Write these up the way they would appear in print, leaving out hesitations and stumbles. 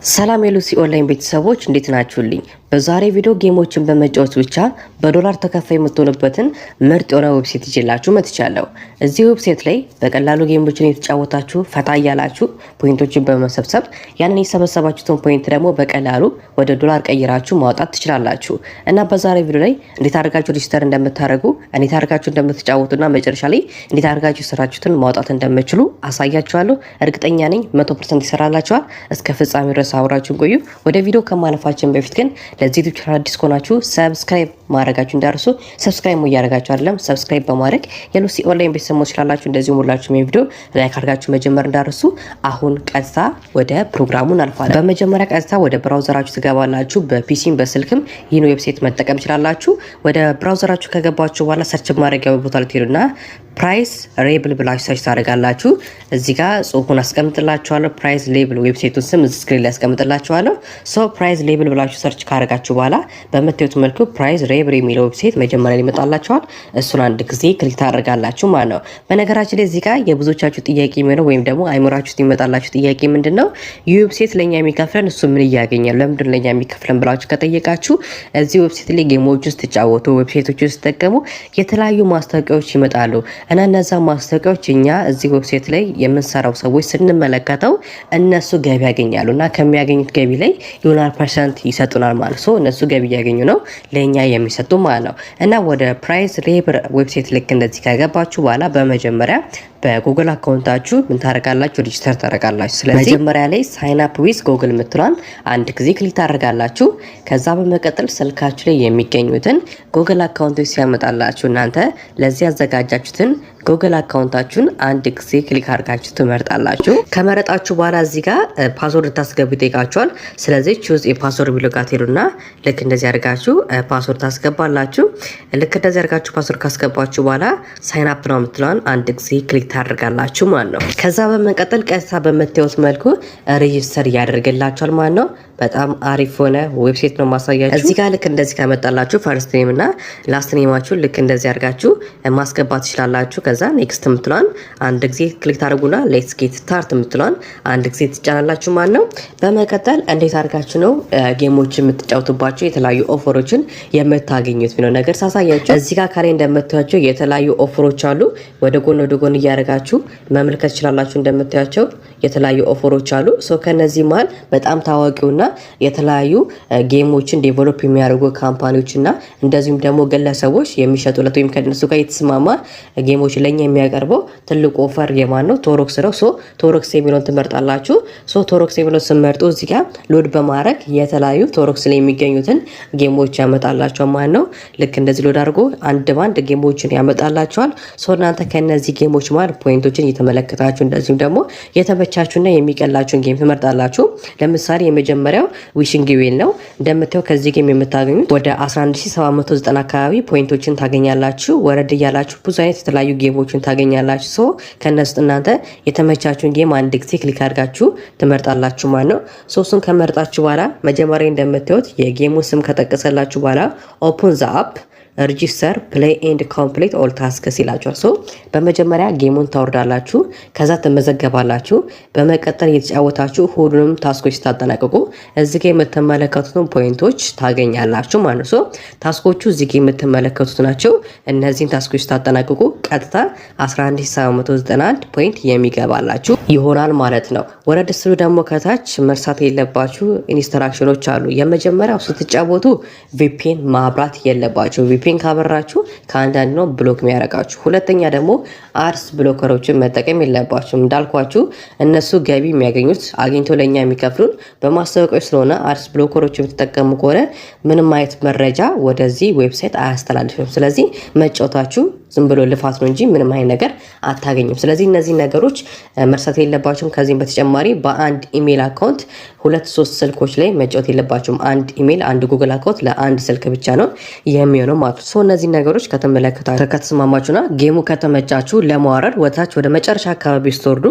ሰላም የሉሲ ኦንላይን ቤተሰቦች እንዴት ናችሁልኝ? በዛሬ ቪዲዮ ጌሞችን በመጫወት ብቻ በዶላር ተከፋይ የምትሆኑበትን ምርጥ የሆነ ዌብሳይት ይዤላችሁ መጥቻለሁ። እዚህ ዌብሳይት ላይ በቀላሉ ጌሞችን የተጫወታችሁ ፈታ እያላችሁ ፖይንቶችን በመሰብሰብ ያንን የሰበሰባችሁትን ፖይንት ደግሞ በቀላሉ ወደ ዶላር ቀይራችሁ ማውጣት ትችላላችሁ እና በዛሬ ቪዲዮ ላይ እንዴት አድርጋችሁ ሬጂስተር እንደምታደርጉ፣ እንዴት አድርጋችሁ እንደምትጫወቱና መጨረሻ ላይ እንዴት አድርጋችሁ ስራችሁን ማውጣት እንደምትችሉ አሳያችኋለሁ። እርግጠኛ ነኝ 100% ይሰራላችኋል። እስከ ፍጻሜው ድረስ አብራችሁን ቆዩ። ወደ ቪዲዮ ከማለፋችን በፊት ግን ለዚህ ዩቲዩብ ቻናል አዲስ ከሆናችሁ ሰብስክራይብ ማድረጋችሁ እንዳርሱ። ሰብስክራይብ እያደረጋችሁ አይደለም፣ ሰብስክራይብ በማድረግ የሉሲ ኦንላይን ቤተሰቦች ስላላችሁ እንደዚሁ ሁላችሁም የቪዲዮ ላይክ አድርጋችሁ መጀመር እንዳርሱ። አሁን ቀጥታ ወደ ፕሮግራሙ እናልፋለን። በመጀመሪያ ቀጥታ ወደ ብራውዘራችሁ ትገባላችሁ። በፒሲም በስልክም ይህን ዌብሳይት መጠቀም ትችላላችሁ። ወደ ብራውዘራችሁ ከገባችሁ በኋላ ሰርች ማድረጊያው ቦታ ላይ ትሄዱና ፕራይስ ሌብል ብላችሁ ሰርች ታደርጋላችሁ። እዚህ ጋር ጽሁፉን አስቀምጥላችኋለሁ። ፕራይስ ሌብል ዌብሳይቱን ስም እዚህ ስክሪን ላይ አስቀምጥላችኋለሁ። ፕራይስ ሌብል ብላችሁ ሰርች ካደረጋችሁ በኋላ በምታዩት መልኩ ፕራይስ ሌብል የሚለው ዌብሳይት መጀመሪያ ላይ ይመጣላችኋል። እሱን አንድ ጊዜ ክሊክ ታደርጋላችሁ ማለት ነው። በነገራችን ላይ እዚህ ጋር የብዙዎቻችሁ ጥያቄ የሚሆነው ወይም ደግሞ አይምራችሁ ውስጥ ይመጣላችሁ ጥያቄ ምንድነው ይህ ዌብሳይት ለኛ የሚከፍለን እሱ ምን ያገኛል፣ ለምንድን ለኛ የሚከፍለን ብላችሁ ከጠየቃችሁ እዚህ ዌብሳይት ላይ ጌሞች ውስጥ ተጫወቱ፣ ዌብሳይቶች ውስጥ ተጠቀሙ፣ የተለያዩ ማስታወቂያዎች ይመጣሉ እና እነዛ ማስታወቂያዎች እኛ እዚህ ዌብሳይት ላይ የምንሰራው ሰዎች ስንመለከተው እነሱ ገቢ ያገኛሉ እና ከሚያገኙት ገቢ ላይ የሆነ ፐርሰንት ይሰጡናል ማለት ነው። እነሱ ገቢ ያገኙ ነው ለኛ የሚሰጡ ማለት ነው። እና ወደ ፕራይስ ሌብል ዌብሳይት ልክ እንደዚህ ከገባችሁ በኋላ በመጀመሪያ በጉግል አካውንታችሁ ምን ታደርጋላችሁ? ሬጂስተር ታደርጋላችሁ። ስለዚህ መጀመሪያ ላይ ሳይን አፕ ዊዝ ጉግል ምትሏን አንድ ጊዜ ክሊክ ታደርጋላችሁ። ከዛ በመቀጠል ስልካችሁ ላይ የሚገኙትን ጉግል አካውንቶች ሲያመጣላችሁ እናንተ ለዚህ ያዘጋጃችሁትን ጉግል አካውንታችሁን አንድ ጊዜ ክሊክ አድርጋችሁ ትመርጣላችሁ። ከመረጣችሁ በኋላ እዚህ ጋር ፓስወርድ ታስገቡ ይጠይቃችኋል። ስለዚህ ቹዝ የፓስወርድ ቢሎ ጋር ትሄዱና ልክ እንደዚህ አድርጋችሁ ፓስወርድ ታስገባላችሁ። ልክ እንደዚህ አድርጋችሁ ፓስወርድ ካስገባችሁ በኋላ ሳይን አፕ ነው የምትለዋን አንድ ጊዜ ክሊክ ታደርጋላችሁ ማለት ነው። ከዛ በመቀጠል ቀጥታ በምታዩት መልኩ ሬጂስተር ያደርግላችኋል ማለት ነው። በጣም አሪፍ ሆነ ዌብሳይት ነው ማሳያችሁ። እዚህ ጋር ልክ እንደዚህ ካመጣላችሁ ፈርስት ኔም እና ላስት ኔማችሁ ልክ እንደዚህ አድርጋችሁ ማስገባት ትችላላችሁ። ከዛ ኔክስት ምትሏን አንድ ጊዜ ክሊክ ታደርጉና ሌትስ ጌት ስታርት ምትሏን አንድ ጊዜ ትጫናላችሁ ማለት ነው። በመቀጠል እንዴት አድርጋችሁ ነው ጌሞች የምትጫወቱባቸው የተለያዩ ኦፈሮችን የምታገኙት ነው ነገር ሳሳያችሁ። እዚህ ጋር ካሬ እንደምታዩቸው የተለያዩ ኦፈሮች አሉ። ወደ ጎን እያደረጋችሁ መመልከት ትችላላችሁ። እንደምታዩቸው የተለያዩ ኦፈሮች አሉ። ከነዚህ መሃል በጣም ታዋቂውና የተለያዩ ጌሞችን ዴቨሎፕ የሚያደርጉ ካምፓኒዎችና እንደዚሁም ደግሞ ግለሰቦች የሚሸጡለት ወይም ከነሱ ጋር የተስማማ ጌሞች ለኛ የሚያቀርበው ትልቁ ኦፈር የማን ነው? ቶሮክስ ነው። ቶሮክስ የሚለውን ትመርጣላችሁ። ቶሮክስ የሚለውን ስመርጡ እዚህ ጋር ሎድ በማድረግ የተለያዩ ቶሮክስ ላይ የሚገኙትን ጌሞች ያመጣላችኋል ማለት ነው። ልክ እንደዚህ ሎድ አድርጎ አንድ ባንድ ጌሞችን ያመጣላችኋል። እናንተ ከነዚህ ጌሞች ማለት ፖይንቶችን እየተመለከታችሁ እንደዚሁም ደግሞ የተመቻችሁና የሚቀላችሁን ጌም ትመርጣላችሁ። ለምሳሌ የመጀመሪያው ዊሽንግ ዌል ነው። እንደምታዩ ከዚህ ጌም የምታገኙት ወደ 11790 አካባቢ ፖይንቶችን ታገኛላችሁ። ወረድ እያላችሁ ብዙ አይነት የተለያዩ ጌሞችን ታገኛላችሁ። ከነሱ እናንተ የተመቻችሁን ጌም አንድ ጊዜ ክሊክ አድርጋችሁ ትመርጣላችሁ ማለት ነው። እሱን ከመርጣችሁ በኋላ መጀመሪያ እንደምታዩት የጌሙ ስም ከጠቀሰላችሁ በኋላ ኦፕን ዘ አፕ ሬጂስተር ፕሌይ ኤንድ ኮምፕሊት ኦል ታስክስ ይላችኋል። በመጀመሪያ ጌሙን ታወርዳላችሁ። ከዛ ትመዘገባላችሁ። በመቀጠል እየተጫወታችሁ ሁሉንም ታስኮች ታጠናቅቁ እዚህ ጋር የምትመለከቱትን ፖይንቶች ታገኛላችሁ ማለት ነው። ታስኮቹ እዚህ ጋር የምትመለከቱት ናቸው። እነዚህን ታስኮች ታጠናቅቁ ቀጥታ 11791 ፖይንት የሚገባላችሁ ይሆናል ማለት ነው። ወረድ ስሉ ደግሞ ከታች መርሳት የለባችሁ ኢንስትራክሽኖች አሉ። የመጀመሪያው ስትጫወቱ ቪፒኤን ማብራት የለባችሁ። ቪፒኤን ካበራችሁ ከአንዳንድ ነው ብሎክ የሚያረጋችሁ። ሁለተኛ ደግሞ አድስ ብሎከሮችን መጠቀም የለባችሁም። እንዳልኳችሁ እነሱ ገቢ የሚያገኙት አግኝቶ ለኛ የሚከፍሉን በማስታወቂያዎች ስለሆነ አድስ ብሎከሮችን የምትጠቀሙ ከሆነ ምንም አይነት መረጃ ወደዚህ ዌብሳይት አያስተላልፍም። ስለዚህ መጫወታችሁ ዝም ብሎ ልፋት ነው እንጂ ምንም አይነት ነገር አታገኙም። ስለዚህ እነዚህ ነገሮች መርሳት የለባችሁም። ከዚህም በተጨማሪ በአንድ ኢሜል አካውንት 2-3 ስልኮች ላይ መጫወት የለባችሁም። አንድ ኢሜል አንድ ጉግል አካውንት ለአንድ ስልክ ብቻ ነው የሚሆነው ማለት ነው። እነዚህ ነገሮች ከተመለከታችሁ ከተስማማችሁና ጌሙ ከተመቻችሁ ለማውረድ ወታች ወደ መጨረሻ አካባቢ ስትወርዱ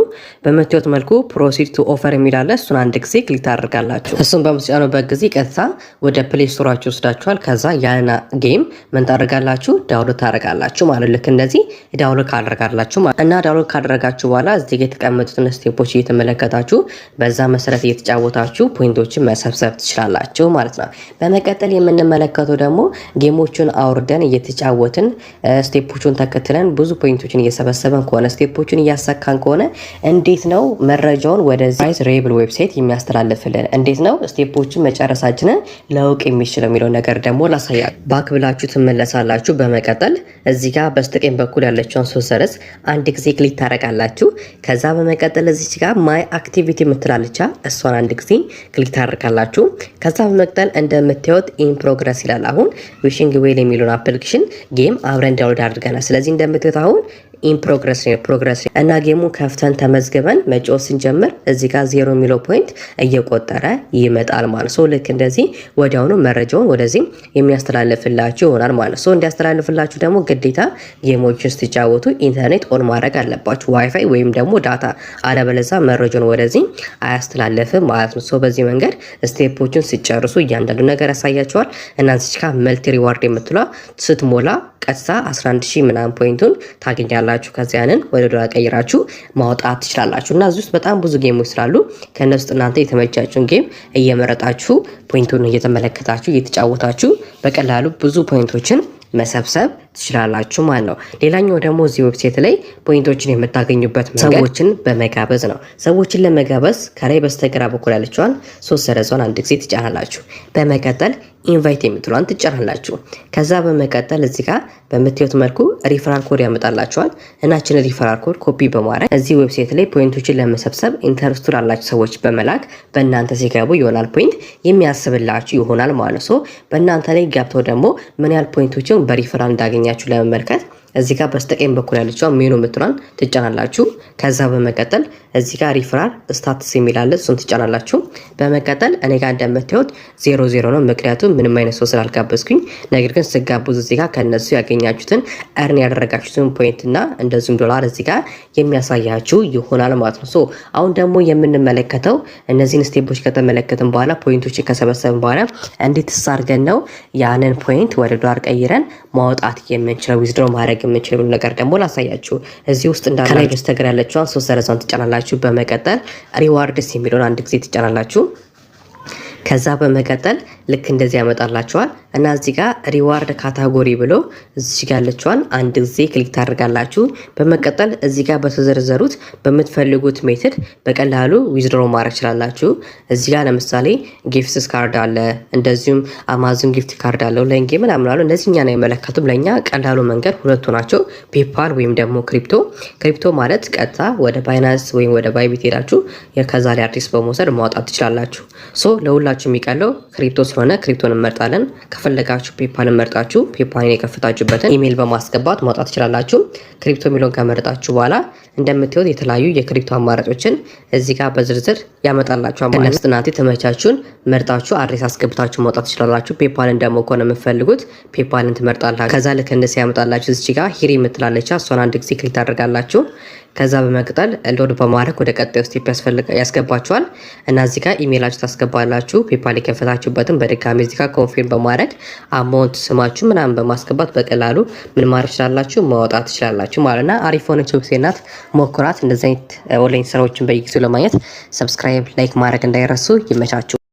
በምታዩት መልኩ ፕሮሲድ ቱ ኦፈር የሚላለ እሱን አንድ ጊዜ ክሊክ ታደርጋላችሁ። እሱን በምትጫኑበት ጊዜ ቀጥታ ወደ ፕሌይ ስቶራችሁ ወስዳችኋል። ከዛ ያና ጌም ምን ታደርጋላችሁ? ዳውንሎድ ታደርጋላችሁ ማለት ልክ እንደዚህ ዳውንሎድ ካደረጋላችሁ እና ዳውንሎድ ካደረጋችሁ በኋላ እዚህ ጋር የተቀመጡትን ስቴፖች እየተመለከታችሁ በዛ መሰረት እየተጫወታችሁ ፖይንቶችን መሰብሰብ ትችላላችሁ ማለት ነው። በመቀጠል የምንመለከተው ደግሞ ጌሞቹን አውርደን እየተጫወትን ስቴፖቹን ተከትለን ብዙ ፖይንቶችን እየሰበሰበን ከሆነ ስቴፖቹን እያሳካን ከሆነ እንዴት ነው መረጃውን ወደዚህ ሬብል ዌብሳይት የሚያስተላልፍልን? እንዴት ነው ስቴፖችን መጨረሳችንን ለውቅ የሚችለው የሚለው ነገር ደግሞ ላሳያ። ባክ ብላችሁ ትመለሳላችሁ። በመቀጠል እዚህ ጋር በስተቀኝ በኩል ያለችውን ሶስት አንድ ጊዜ ክሊክ ታደርጋላችሁ። ከዛ በመቀጠል እዚች ጋር ማይ አክቲቪቲ የምትላለቻ እሷን አንድ ጊዜ ክሊክ ታደርጋላችሁ። ከዛ በመቀጠል እንደምታዩት ኢን ፕሮግረስ ይላል። አሁን ዊሽንግ ዌል የሚለውን አፕሊኬሽን ጌም አብረን ዳውንሎድ አድርገናል። ስለዚህ እንደምታዩት አሁን ኢን ፕሮግረስ እና ጌሙን ከፍተን ተመዝግበን መጫወት ስንጀምር እዚህ ጋር 0 የሚለው ፖይንት እየቆጠረ ይመጣል ማለት ነው። ልክ እንደዚህ ወዲያውኑ መረጃውን ወደዚህ የሚያስተላልፍላችሁ ይሆናል ማለት ነው። እንዲያስተላልፍላችሁ ደግሞ ግዴታ ጌሞችን ስትጫወቱ ኢንተርኔት ኦን ማድረግ አለባችሁ፣ ዋይፋይ ወይም ደግሞ ዳታ፣ አለበለዚያ መረጃውን ወደዚህ አያስተላልፍም ማለት ነው። በዚህ መንገድ ስቴፖችን ሲጨርሱ እያንዳንዱ ነገር ያሳያቸዋል። እና እዚህ ጋር መልቲ ሪዋርድ የምትሏ ስትሞላ ቀጥታ 11000 ምናምን ፖይንቱን ታገኛላችሁ። ከዚያንን ወደ ዶላር ቀይራችሁ ማውጣት ትችላላችሁ። እና እዚህ ውስጥ በጣም ብዙ ጌሞች ስላሉ ከነሱ ውስጥ እናንተ የተመቻችሁን ጌም እየመረጣችሁ ፖይንቱን እየተመለከታችሁ እየተጫወታችሁ በቀላሉ ብዙ ፖይንቶችን መሰብሰብ ትችላላችሁ ማለት ነው። ሌላኛው ደግሞ እዚህ ዌብሳይት ላይ ፖይንቶችን የምታገኙበት መንገድ ሰዎችን በመጋበዝ ነው። ሰዎችን ለመጋበዝ ከላይ በስተግራ በኩል ያለችዋን ሶስት ሰረዟን አንድ ጊዜ ትጫናላችሁ። በመቀጠል ኢንቫይት የምትሏን ትጫናላችሁ። ከዛ በመቀጠል እዚህ ጋር በምታዩት መልኩ ሪፈራል ኮድ ያመጣላችኋል። እናችን ሪፈራል ኮድ ኮፒ በማድረግ እዚህ ዌብሳይት ላይ ፖይንቶችን ለመሰብሰብ ኢንተረስቱ ላላችሁ ሰዎች በመላክ በእናንተ ሲገቡ ይሆናል ፖይንት የሚያስብላችሁ ይሆናል ማለት ነው። በእናንተ ላይ ገብተው ደግሞ ምን ያህል ፖይንቶችን በሪፈራል እንዳገኛችሁ ለመመልከት እዚህ ጋር በስተቀኝ በኩል ያለችው ሜኑ የምትሏን ትጫናላችሁ። ከዛ በመቀጠል እዚህ ጋር ሪፈራል ስታትስ የሚላለ እሱን ትጫናላችሁ። በመቀጠል እኔ ጋር እንደምታዩት 00 ነው፣ ምክንያቱም ምንም አይነት ሰው ስላልጋበዝኩኝ። ነገር ግን ስጋብዙ እዚህ ጋር ከነሱ ያገኛችሁትን እርን ያደረጋችሁትን ፖይንት እና እንደዚሁም ዶላር እዚህ ጋር የሚያሳያችሁ ይሆናል ማለት ነው። አሁን ደግሞ የምንመለከተው እነዚህን ስቴፖች ከተመለከትን በኋላ ፖይንቶችን ከሰበሰብን በኋላ እንዴት አድርገን ነው ያንን ፖይንት ወደ ዶላር ቀይረን ማውጣት የምንችለው ዊዝድሮ ማድረግ የምንችለው ነገር ደግሞ ላሳያችሁ። እዚህ ውስጥ እንዳለ ከላይ በስተግራ ያለችውን ሶስት ሰረዟን ትጫናላችሁ። በመቀጠል ሪዋርድስ የሚለውን አንድ ጊዜ ትጫናላችሁ። ከዛ በመቀጠል ልክ እንደዚህ ያመጣላችኋል እና እዚህ ጋር ሪዋርድ ካታጎሪ ብሎ እዚህ ጋር ያለችዋን አንድ ጊዜ ክሊክ ታደርጋላችሁ። በመቀጠል እዚህ ጋር በተዘረዘሩት በምትፈልጉት ሜትድ በቀላሉ ዊዝድሮ ማድረግ ትችላላችሁ። እዚህ ጋር ለምሳሌ ጊፍትስ ካርድ አለ፣ እንደዚሁም አማዞን ጊፍት ካርድ አለ፣ ለንጌ ምናምን አሉ። እነዚህ እኛን አይመለከቱም። ለኛ ቀላሉ መንገድ ሁለቱ ናቸው፣ ፔፓል ወይም ደግሞ ክሪፕቶ ማለት ቀጥታ ወደ ባይናንስ ወይም ወደ ባይቢት ሄዳችሁ ከዛ ላይ አድሬስ በመውሰድ ማውጣት ትችላላችሁ። ለሁላችሁ የሚቀለው ክሪፕቶ ስለሆነ ክሪፕቶን እንመርጣለን። ከፈለጋችሁ ፔፓል መርጣችሁ ፔፓልን የከፈታችሁበትን ኢሜል በማስገባት ማውጣት ትችላላችሁ። ክሪፕቶ የሚለውን ከመረጣችሁ በኋላ እንደምታዩት የተለያዩ የክሪፕቶ አማራጮችን እዚህ ጋር በዝርዝር ያመጣላችኋል ማለት ነው። እናንተ ተመቻችሁን መርጣችሁ አድሬስ አስገብታችሁ ማውጣት ትችላላችሁ። ፔፓልን ደግሞ ከሆነ የምትፈልጉት ፔፓልን ትመርጣላችሁ። ከዛ ልክ እንደዚህ ያመጣላችሁ እዚህ ጋር ሂሪ የምትላለች እሷን አንድ ጊዜ ክሊክ ታደርጋላችሁ። ከዛ በመቀጠል ሎድ በማድረግ ወደ ቀጣዩ ስቴፕ ያስገባችኋል እና እዚህ ጋር ኢሜይላችሁ ታስገባላችሁ። ፔፓል የከፈታችሁበትን በድጋሚ እዚህ ጋር ኮንፊርም በማድረግ አማውንት ስማችሁ ምናምን በማስገባት በቀላሉ ምን ማድረግ ትችላላችሁ ማውጣት ትችላላችሁ ማለት ነው። አሪፍ ሆነች ዌብሳይት ናት፣ ሞክራት። እንደዚህ አይነት ኦንላይን ስራዎችን በየጊዜው ለማግኘት ሰብስክራይብ፣ ላይክ ማድረግ እንዳይረሱ። ይመቻችሁ።